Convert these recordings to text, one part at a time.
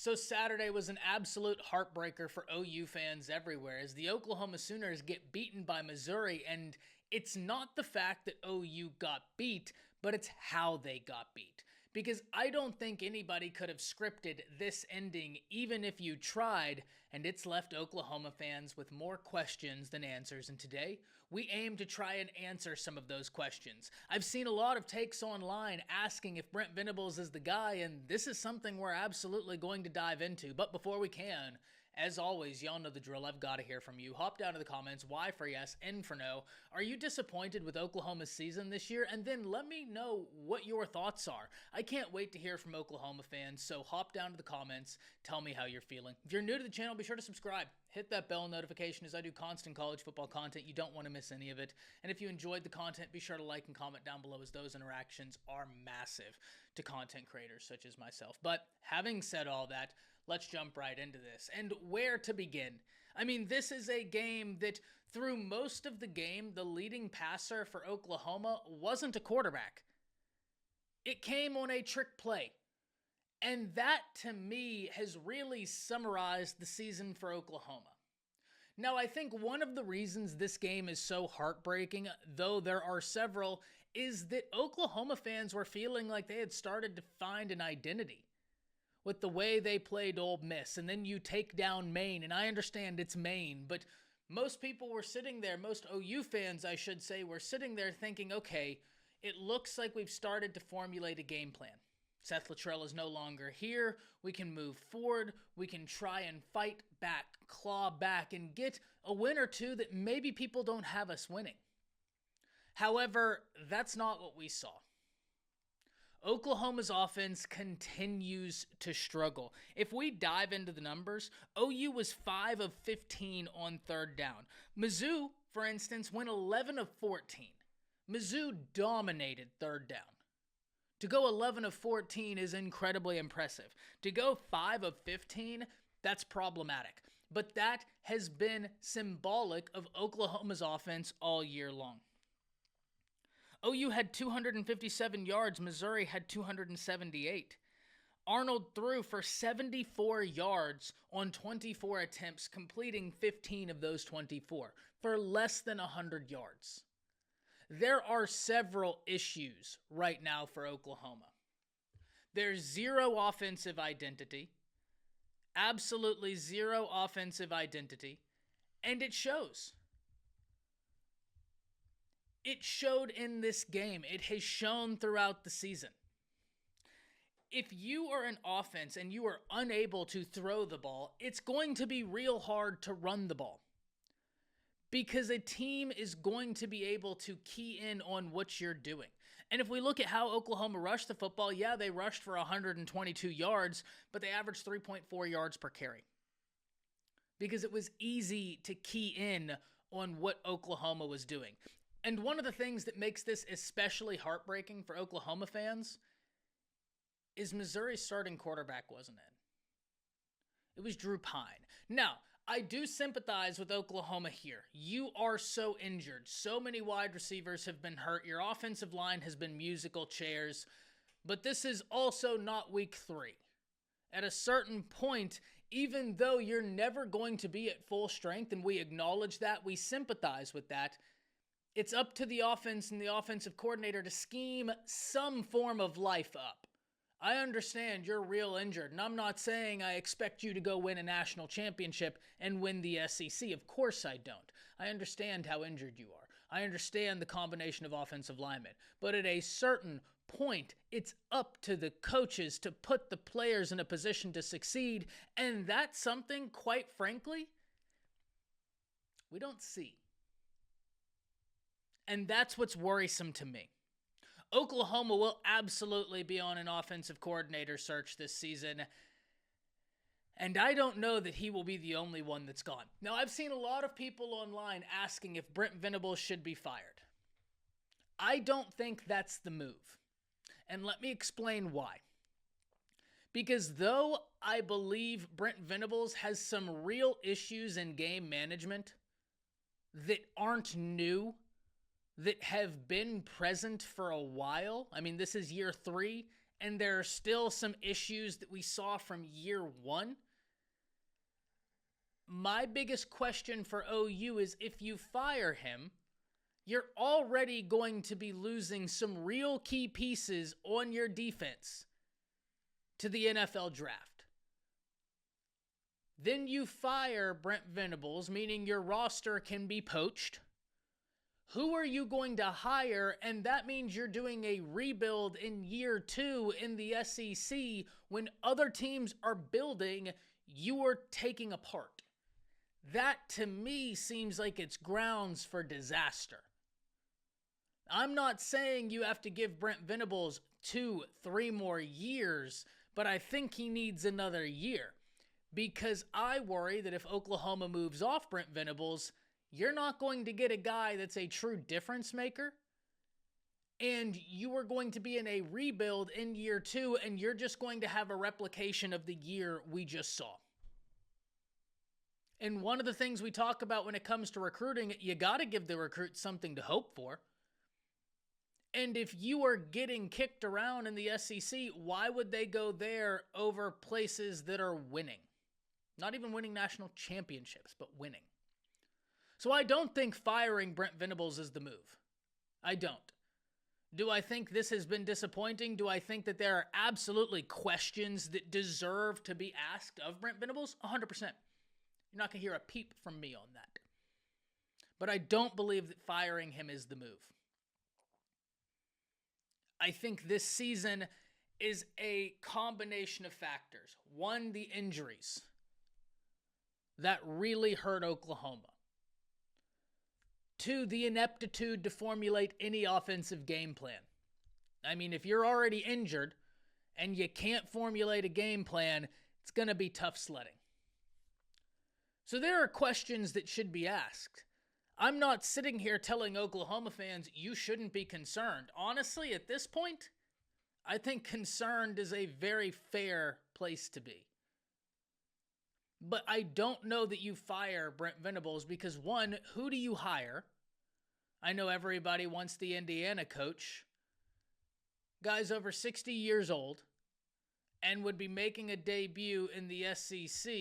So Saturday was an absolute heartbreaker for OU fans everywhere as the Oklahoma Sooners get beaten by Missouri, and it's not the fact that OU got beat, but it's how they got beat. Because I don't think anybody could have scripted this ending even if you tried, and it's left Oklahoma fans with more questions than answers, and today we aim to try and answer some of those questions. I've seen a lot of takes online asking if Brent Venables is the guy, and this is something we're absolutely going to dive into. But before we can, as always, y'all know the drill. I've got to hear from you. Hop down to the comments. Y for yes, N for no. Are you disappointed with Oklahoma's season this year? And then let me know what your thoughts are. I can't wait to hear from Oklahoma fans, so hop down to the comments. Tell me how you're feeling. If you're new to the channel, be sure to subscribe. Hit that bell notification as I do constant college football content. You don't want to miss any of it. And if you enjoyed the content, be sure to like and comment down below as those interactions are massive to content creators such as myself. But having said all that, let's jump right into this. And where to begin? I mean, this is a game that through most of the game, the leading passer for Oklahoma wasn't a quarterback. It came on a trick play. And that, to me, has really summarized the season for Oklahoma. Now, I think one of the reasons this game is so heartbreaking, though there are several, is that Oklahoma fans were feeling like they had started to find an identity with the way they played Ole Miss. And then you take down Maine, and I understand it's Maine, but most people were sitting there, most OU fans, I should say, were sitting there thinking, okay, it looks like we've started to formulate a game plan. Seth Luttrell is no longer here. We can move forward. We can try and fight back, claw back, and get a win or two that maybe people don't have us winning. However, that's not what we saw. Oklahoma's offense continues to struggle. If we dive into the numbers, OU was 5 of 15 on third down. Mizzou, for instance, went 11 of 14. Mizzou dominated third down. To go 11 of 14 is incredibly impressive. To go 5 of 15, that's problematic. But that has been symbolic of Oklahoma's offense all year long. OU had 257 yards. Missouri had 278. Arnold threw for 74 yards on 24 attempts, completing 15 of those 24 for less than 100 yards. There are several issues right now for Oklahoma. There's zero offensive identity, absolutely zero offensive identity, and it shows. It showed in this game. It has shown throughout the season. If you are an offense and you are unable to throw the ball, it's going to be real hard to run the ball. Because a team is going to be able to key in on what you're doing. And if we look at how Oklahoma rushed the football, yeah, they rushed for 122 yards, but they averaged 3.4 yards per carry. Because it was easy to key in on what Oklahoma was doing. And one of the things that makes this especially heartbreaking for Oklahoma fans is Missouri's starting quarterback wasn't in. It was Drew Pine. Now, I do sympathize with Oklahoma here. You are so injured. So many wide receivers have been hurt. Your offensive line has been musical chairs. But this is also not week 3. At a certain point, even though you're never going to be at full strength, and we acknowledge that, we sympathize with that, it's up to the offense and the offensive coordinator to scheme some form of life up. I understand you're real injured, and I'm not saying I expect you to go win a national championship and win the SEC. Of course I don't. I understand how injured you are. I understand the combination of offensive linemen. But at a certain point, it's up to the coaches to put the players in a position to succeed, and that's something, quite frankly, we don't see. And that's what's worrisome to me. Oklahoma will absolutely be on an offensive coordinator search this season, and I don't know that he will be the only one that's gone. Now, I've seen a lot of people online asking if Brent Venables should be fired. I don't think that's the move, and let me explain why. Because though I believe Brent Venables has some real issues in game management that aren't new, that have been present for a while. I mean, this is year 3, and there are still some issues that we saw from year one. My biggest question for OU is if you fire him, you're already going to be losing some real key pieces on your defense to the NFL draft. Then you fire Brent Venables, meaning your roster can be poached. Who are you going to hire? And that means you're doing a rebuild in year two in the SEC when other teams are building, you are taking apart. That to me seems like it's grounds for disaster. I'm not saying you have to give Brent Venables 2-3 more years, but I think he needs another year. Because I worry that if Oklahoma moves off Brent Venables, you're not going to get a guy that's a true difference maker. And you are going to be in a rebuild in year two, and you're just going to have a replication of the year we just saw. And one of the things we talk about when it comes to recruiting, you got to give the recruits something to hope for. And if you are getting kicked around in the SEC, why would they go there over places that are winning? Not even winning national championships, but winning. So I don't think firing Brent Venables is the move. I don't. Do I think this has been disappointing? Do I think that there are absolutely questions that deserve to be asked of Brent Venables? 100%. You're not going to hear a peep from me on that. But I don't believe that firing him is the move. I think this season is a combination of factors. One, the injuries that really hurt Oklahoma. Two, the ineptitude to formulate any offensive game plan. I mean, if you're already injured and you can't formulate a game plan, it's going to be tough sledding. So there are questions that should be asked. I'm not sitting here telling Oklahoma fans you shouldn't be concerned. Honestly, at this point, I think concerned is a very fair place to be. But I don't know that you fire Brent Venables because, one, who do you hire? I know everybody wants the Indiana coach. Guy's over 60 years old and would be making a debut in the SEC.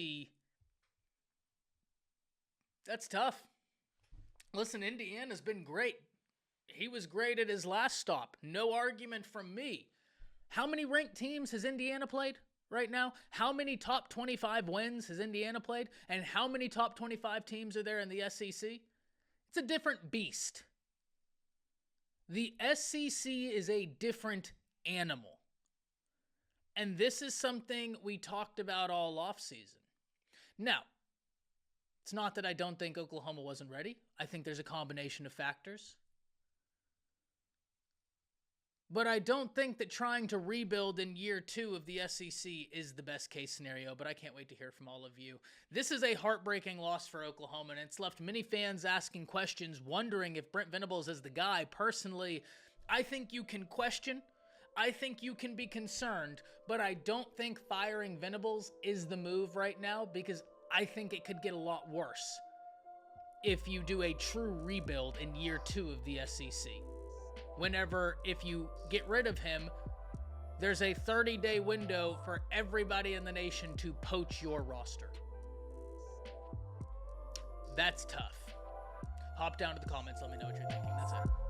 That's tough. Listen, Indiana's been great. He was great at his last stop. No argument from me. How many ranked teams has Indiana played right now? How many top 25 wins has Indiana played? And how many top 25 teams are there in the SEC? It's a different beast. The SEC is a different animal. And this is something we talked about all offseason. Now, it's not that I don't think Oklahoma wasn't ready. I think there's a combination of factors. But I don't think that trying to rebuild in year two of the SEC is the best case scenario, but I can't wait to hear from all of you. This is a heartbreaking loss for Oklahoma, and it's left many fans asking questions, wondering if Brent Venables is the guy. Personally, I think you can question. I think you can be concerned, but I don't think firing Venables is the move right now because I think it could get a lot worse if you do a true rebuild in year two of the SEC. If you get rid of him, there's a 30-day window for everybody in the nation to poach your roster. That's tough. Hop down to the comments. Let me know what you're thinking. That's it.